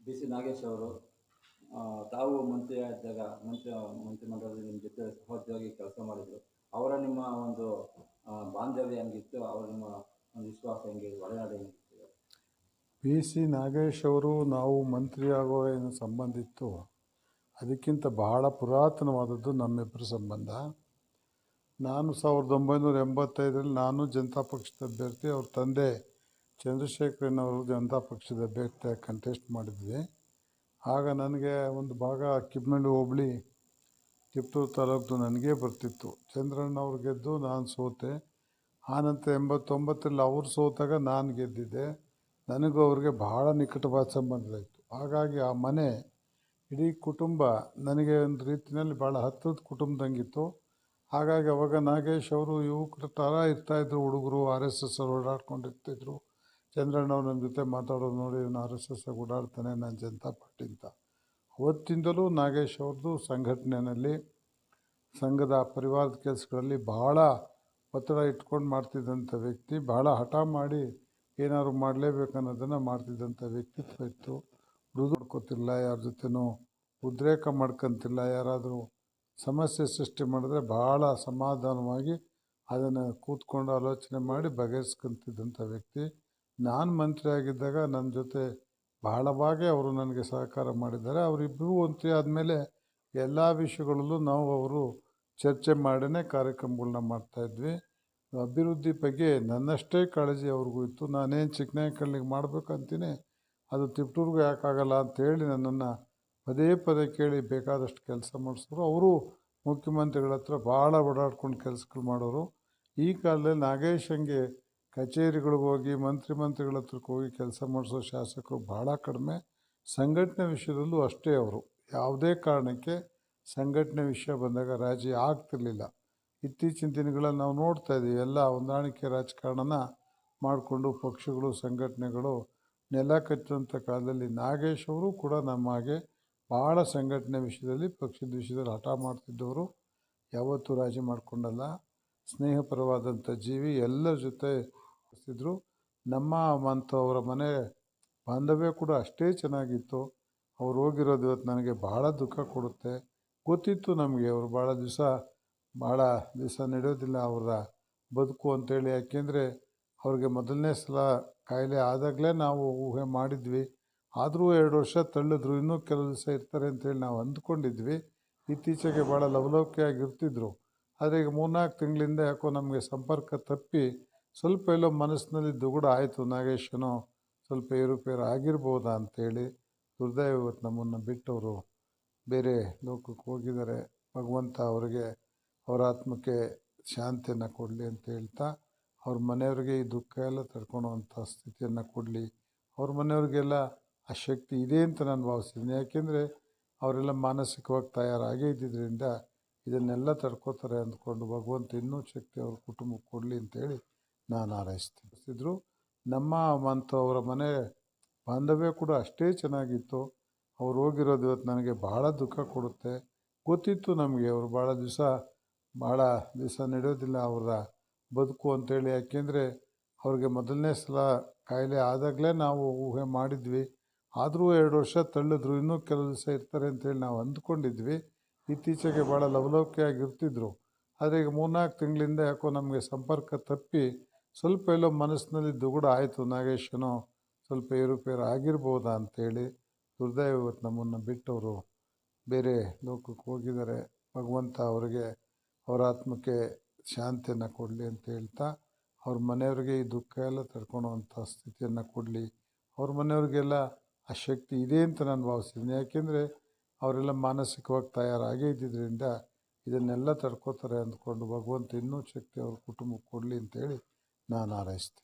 B C Nagesh ಅವರು ತಾವು ಮಂತ್ರಿಯಾಗಿದ್ದಾಗ ಮಂತ್ರಿಮಂಡಲದಲ್ಲಿ ನಿಮ್ಮ ಜೊತೆ ಸಹೋದ್ಯೋಗಿ ಕೆಲಸ ಮಾಡಿದರು. ಅವರ ನಿಮ್ಮ ಒಂದು ಬಾಂಧವ್ಯ ಹೆಂಗಿತ್ತು? ಅವರ ನಿಮ್ಮ ಒಂದು ವಿಶ್ವಾಸ ಹೆಂಗೆ, ಒಡನಾಡಿ ಹೆಂಗಿತ್ತು? ಬಿ ಸಿ ನಾಗೇಶ್ ಅವರು ನಾವು ಮಂತ್ರಿ ಆಗೋ ಏನು ಸಂಬಂಧ ಇತ್ತು, ಅದಕ್ಕಿಂತ ಬಹಳ ಪುರಾತನವಾದದ್ದು ನಮ್ಮಿಬ್ಬರ ಸಂಬಂಧ. ನಾನು 1985ರಲ್ಲಿ ನಾನು ಜನತಾ ಪಕ್ಷದ ಅಭ್ಯರ್ಥಿ, ಅವ್ರ ತಂದೆ ಚಂದ್ರಶೇಖರನವರು ಜನತಾ ಪಕ್ಷದ ಅಭ್ಯರ್ಥಿಯಾಗಿ ಕಂಟೆಸ್ಟ್ ಮಾಡಿದ್ವಿ. ಆಗ ನನಗೆ ಒಂದು ಭಾಗ ಕಿಬ್ಬನಹಳ್ಳಿ ಹೋಬಳಿ ತಿಪ್ಟೂರು ತಾಲೂಕು ನನಗೇ ಬರ್ತಿತ್ತು. ಚಂದ್ರಣ್ಣವ್ರು ಗೆದ್ದು ನಾನು ಸೋತೆ. ಆನಂತರ 89ರಲ್ಲಿ ಅವ್ರು ಸೋತಾಗ ನಾನು ಗೆದ್ದಿದ್ದೆ. ನನಗೂ ಅವ್ರಿಗೆ ಭಾಳ ನಿಕಟವಾದ ಸಂಬಂಧಗಳಿತ್ತು. ಹಾಗಾಗಿ ಆ ಮನೆ ಇಡೀ ಕುಟುಂಬ ನನಗೆ ಒಂದು ರೀತಿಯಲ್ಲಿ ಭಾಳ ಹತ್ತಿರದ ಕುಟುಂಬದಂಗಿತ್ತು. ಹಾಗಾಗಿ ಅವಾಗ ನಾಗೇಶ್ ಅವರು ಯುವಕರ ಥರ ಇರ್ತಾಯಿದ್ರು. ಹುಡುಗರು RSS ಅವ್ರು ಓಡಾಡ್ಕೊಂಡಿರ್ತಿದ್ರು. ಚಂದ್ರಣ್ಣವ್ರು ನನ್ನ ಜೊತೆ ಮಾತಾಡೋದು ನೋಡಿ, ಇವನು RSS ಓಡಾಡ್ತಾನೆ, ನಾನು ಜನತಾ ಪಾರ್ಟಿ ಅಂತ. ಅವತ್ತಿಂದಲೂ ನಾಗೇಶ್ ಅವ್ರದ್ದು ಸಂಘಟನೆಯಲ್ಲಿ, ಸಂಘದ ಪರಿವಾರದ ಕೆಲಸಗಳಲ್ಲಿ ಭಾಳ ಒತ್ತಡ ಇಟ್ಕೊಂಡು ಮಾಡ್ತಿದ್ದಂಥ ವ್ಯಕ್ತಿ. ಭಾಳ ಹಠ ಮಾಡಿ ಏನಾದ್ರು ಮಾಡಲೇಬೇಕು ಅನ್ನೋದನ್ನು ಮಾಡ್ತಿದ್ದಂಥ ವ್ಯಕ್ತಿತ್ವ ಇತ್ತು. ಮೃದು ಮಾಡ್ಕೋತಿಲ್ಲ, ಯಾರ ಜೊತೆನೂ ಉದ್ರೇಕ ಮಾಡ್ಕೊತಿಲ್ಲ. ಯಾರಾದರೂ ಸಮಸ್ಯೆ ಸೃಷ್ಟಿ ಮಾಡಿದ್ರೆ ಭಾಳ ಸಮಾಧಾನವಾಗಿ ಅದನ್ನು ಕೂತ್ಕೊಂಡು ಆಲೋಚನೆ ಮಾಡಿ ಬಗೆಹರಿಸ್ಕೊಂತಿದ್ದಂಥ ವ್ಯಕ್ತಿ. ನಾನು ಮಂತ್ರಿ ಆಗಿದ್ದಾಗ ನನ್ನ ಜೊತೆ ಬಹಳವಾಗಿ ಅವರು ನನಗೆ ಸಹಕಾರ ಮಾಡಿದ್ದಾರೆ. ಅವರಿಬ್ಬರು ಮಂತ್ರಿ ಆದಮೇಲೆ ಎಲ್ಲ ವಿಷಯಗಳಲ್ಲೂ ನಾವು ಅವರು ಚರ್ಚೆ ಮಾಡಿನೇ ಕಾರ್ಯಕ್ರಮಗಳನ್ನ ಮಾಡ್ತಾಯಿದ್ವಿ. ಅಭಿವೃದ್ಧಿ ಬಗ್ಗೆ ನನ್ನಷ್ಟೇ ಕಾಳಜಿ ಅವ್ರಿಗೂ ಇತ್ತು. ನಾನೇನು ಚಿಕ್ಕನಾಯಕಳ್ಳಿಗೆ ಮಾಡಬೇಕಂತೀನಿ, ಅದು ತಿಪ್ಟೂರಿಗೂ ಯಾಕಾಗಲ್ಲ ಅಂತೇಳಿ ನನ್ನನ್ನು ಪದೇ ಪದೇ ಕೇಳಿ ಬೇಕಾದಷ್ಟು ಕೆಲಸ ಮಾಡಿಸಿದ್ರು. ಅವರು ಮುಖ್ಯಮಂತ್ರಿಗಳ ಹತ್ರ ಭಾಳ ಓಡಾಡ್ಕೊಂಡು ಕೆಲಸಗಳು ಮಾಡೋರು. ಈ ಕಾಲದಲ್ಲಿ ನಾಗೇಶ್ ಹಂಗೆ ಕಚೇರಿಗಳಿಗೆ ಹೋಗಿ ಮಂತ್ರಿಗಳ ಹತ್ರಕ್ಕೆ ಹೋಗಿ ಕೆಲಸ ಮಾಡಿಸೋ ಶಾಸಕರು ಭಾಳ ಕಡಿಮೆ. ಸಂಘಟನೆ ವಿಷಯದಲ್ಲೂ ಅಷ್ಟೇ. ಅವರು ಯಾವುದೇ ಕಾರಣಕ್ಕೆ ಸಂಘಟನೆ ವಿಷಯ ಬಂದಾಗ ರಾಜಿ ಆಗ್ತಿರ್ಲಿಲ್ಲ. ಇತ್ತೀಚಿನ ದಿನಗಳಲ್ಲಿ ನಾವು ನೋಡ್ತಾ ಇದ್ದೀವಿ, ಎಲ್ಲ ಹೊಂದಾಣಿಕೆ ರಾಜಕಾರಣನ ಮಾಡಿಕೊಂಡು ಪಕ್ಷಗಳು ಸಂಘಟನೆಗಳು ನೆಲ ಕಚ್ಚುವಂಥ ಕಾಲದಲ್ಲಿ ನಾಗೇಶ್ ಅವರು ಕೂಡ ನಮ್ಮ ಹಾಗೆ ಭಾಳ ಸಂಘಟನೆ ವಿಷಯದಲ್ಲಿ, ಪಕ್ಷದ ವಿಷಯದಲ್ಲಿ ಹಠ ಮಾಡ್ತಿದ್ದವರು. ಯಾವತ್ತೂ ರಾಜಿ ಮಾಡಿಕೊಂಡಲ್ಲ. ಸ್ನೇಹಪರವಾದಂಥ ಜೀವಿ, ಎಲ್ಲರ ಜೊತೆ ಇದ್ರು. ನಮ್ಮ ಮತ್ತು ಅವರ ಮನೆ ಬಾಂಧವ್ಯ ಕೂಡ ಅಷ್ಟೇ ಚೆನ್ನಾಗಿತ್ತು. ಅವ್ರು ಹೋಗಿರೋದು ಇವತ್ತು ನನಗೆ ಭಾಳ ದುಃಖ ಕೊಡುತ್ತೆ. ಗೊತ್ತಿತ್ತು ನಮಗೆ ಅವರು ಭಾಳ ದಿವಸ ನಡೆಯೋದಿಲ್ಲ ಅವರ ಬದುಕು ಅಂತೇಳಿ. ಯಾಕೆಂದರೆ ಅವ್ರಿಗೆ ಮೊದಲನೇ ಸಲ ಕಾಯಿಲೆ ಆದಾಗಲೇ ನಾವು ಊಹೆ ಮಾಡಿದ್ವಿ. ಆದರೂ 2 ವರ್ಷ ತಳ್ಳಿದ್ರು. ಇನ್ನೂ ಕೆಲವು ದಿವಸ ಇರ್ತಾರೆ ಅಂತೇಳಿ ನಾವು ಅಂದ್ಕೊಂಡಿದ್ವಿ. ಇತ್ತೀಚೆಗೆ ಭಾಳ ಲವಲವಿಕೆಯಾಗಿರ್ತಿದ್ರು. ಆದರೆ ಈಗ 3-4 ತಿಂಗಳಿಂದ ಯಾಕೋ ನಮಗೆ ಸಂಪರ್ಕ ತಪ್ಪಿ ಸ್ವಲ್ಪ ಎಲ್ಲೋ ಮನಸ್ಸಿನಲ್ಲಿ ದುಗುಡ ಆಯಿತು. ನಾಗೇಶನೋ ಸ್ವಲ್ಪ ಏರುಪೇರು ಆಗಿರ್ಬೋದಾ ಅಂತೇಳಿ. ದುರ್ದೈವ, ಇವತ್ತು ನಮ್ಮನ್ನು ಬಿಟ್ಟವರು ಬೇರೆ ಲೋಕಕ್ಕೆ ಹೋಗಿದ್ದಾರೆ. ಭಗವಂತ ಅವರಿಗೆ, ಅವರ ಆತ್ಮಕ್ಕೆ ಶಾಂತಿಯನ್ನು ಕೊಡಲಿ ಅಂತ ಹೇಳ್ತಾ, ಅವ್ರ ಮನೆಯವ್ರಿಗೆ ಈ ದುಃಖ ಎಲ್ಲ ತಡ್ಕೊಳೋವಂಥ ಸ್ಥಿತಿಯನ್ನು ಕೊಡಲಿ. ಅವ್ರ ಮನೆಯವ್ರಿಗೆಲ್ಲ ಆ ಶಕ್ತಿ ಇದೆ ಅಂತ ನಾನು ಭಾವಿಸ್ತೀನಿ. ಯಾಕೆಂದರೆ ಅವರೆಲ್ಲ ಮಾನಸಿಕವಾಗಿ ತಯಾರಾಗೇ ಇದ್ದಿದ್ದರಿಂದ ಇದನ್ನೆಲ್ಲ ತಡ್ಕೋತಾರೆ ಅಂದ್ಕೊಂಡು ಭಗವಂತ ಇನ್ನೂ ಶಕ್ತಿ ಅವ್ರ ಕುಟುಂಬಕ್ಕೆ ಕೊಡಲಿ ಅಂತೇಳಿ ನಾನು ಹಾರೈಸ್ತೀನಿ. ನಮ್ಮ ಮತ್ತು ಅವರ ಮನೆ ಬಾಂಧವ್ಯ ಕೂಡ ಅಷ್ಟೇ ಚೆನ್ನಾಗಿತ್ತು. ಅವ್ರು ಹೋಗಿರೋದು ಇವತ್ತು ನನಗೆ ಭಾಳ ದುಃಖ ಕೊಡುತ್ತೆ. ಗೊತ್ತಿತ್ತು ನಮಗೆ ಅವರು ಭಾಳ ದಿವಸ ನಡೆಯೋದಿಲ್ಲ ಅವರ ಬದುಕು ಅಂತೇಳಿ. ಯಾಕೆಂದರೆ ಅವ್ರಿಗೆ ಮೊದಲನೇ ಸಲ ಕಾಯಿಲೆ ಆದಾಗಲೇ ನಾವು ಊಹೆ ಮಾಡಿದ್ವಿ. ಆದರೂ 2 ವರ್ಷ ತಳ್ಳಿದ್ರು. ಇನ್ನೂ ಕೆಲವು ದಿವಸ ಇರ್ತಾರೆ ಅಂತೇಳಿ ನಾವು ಅಂದ್ಕೊಂಡಿದ್ವಿ. ಇತ್ತೀಚೆಗೆ ಭಾಳ ಲವಲವಿಕೆಯಾಗಿರ್ತಿದ್ರು. ಆದರೆ ಈಗ 3-4 ತಿಂಗಳಿಂದ ಯಾಕೋ ನಮಗೆ ಸಂಪರ್ಕ ತಪ್ಪಿ ಸ್ವಲ್ಪ ಎಲ್ಲೋ ಮನಸ್ಸಿನಲ್ಲಿ ದುಗುಡ ಆಯಿತು. ನಾಗೇಶನೋ ಸ್ವಲ್ಪ ಏರುಪೇರು ಆಗಿರ್ಬೋದಾ ಅಂತೇಳಿ. ದುರ್ದೈವ, ಇವತ್ತು ನಮ್ಮನ್ನು ಬಿಟ್ಟವರು ಬೇರೆ ಲೋಕಕ್ಕೆ ಹೋಗಿದ್ದಾರೆ. ಭಗವಂತ ಅವರಿಗೆ, ಅವರ ಆತ್ಮಕ್ಕೆ ಶಾಂತಿಯನ್ನು ಕೊಡಲಿ ಅಂತ ಹೇಳ್ತಾ, ಅವ್ರ ಮನೆಯವ್ರಿಗೆ ಈ ದುಃಖ ಎಲ್ಲ ತಡ್ಕೊಳೋವಂಥ ಸ್ಥಿತಿಯನ್ನು ಕೊಡಲಿ. ಅವ್ರ ಮನೆಯವ್ರಿಗೆಲ್ಲ ಆ ಶಕ್ತಿ ಇದೆ ಅಂತ ನಾನು ಭಾವಿಸ್ತೀನಿ. ಯಾಕೆಂದರೆ ಅವರೆಲ್ಲ ಮಾನಸಿಕವಾಗಿ ತಯಾರಾಗೇ ಇದ್ದಿದ್ದರಿಂದ ಇದನ್ನೆಲ್ಲ ತಡ್ಕೋತಾರೆ ಅಂದ್ಕೊಂಡು ಭಗವಂತ ಇನ್ನೂ ಶಕ್ತಿ ಅವ್ರ ಕುಟುಂಬಕ್ಕೆ ಕೊಡಲಿ ಅಂತೇಳಿ ನಾನು ಹಾರೈಸ್ತೀನಿ.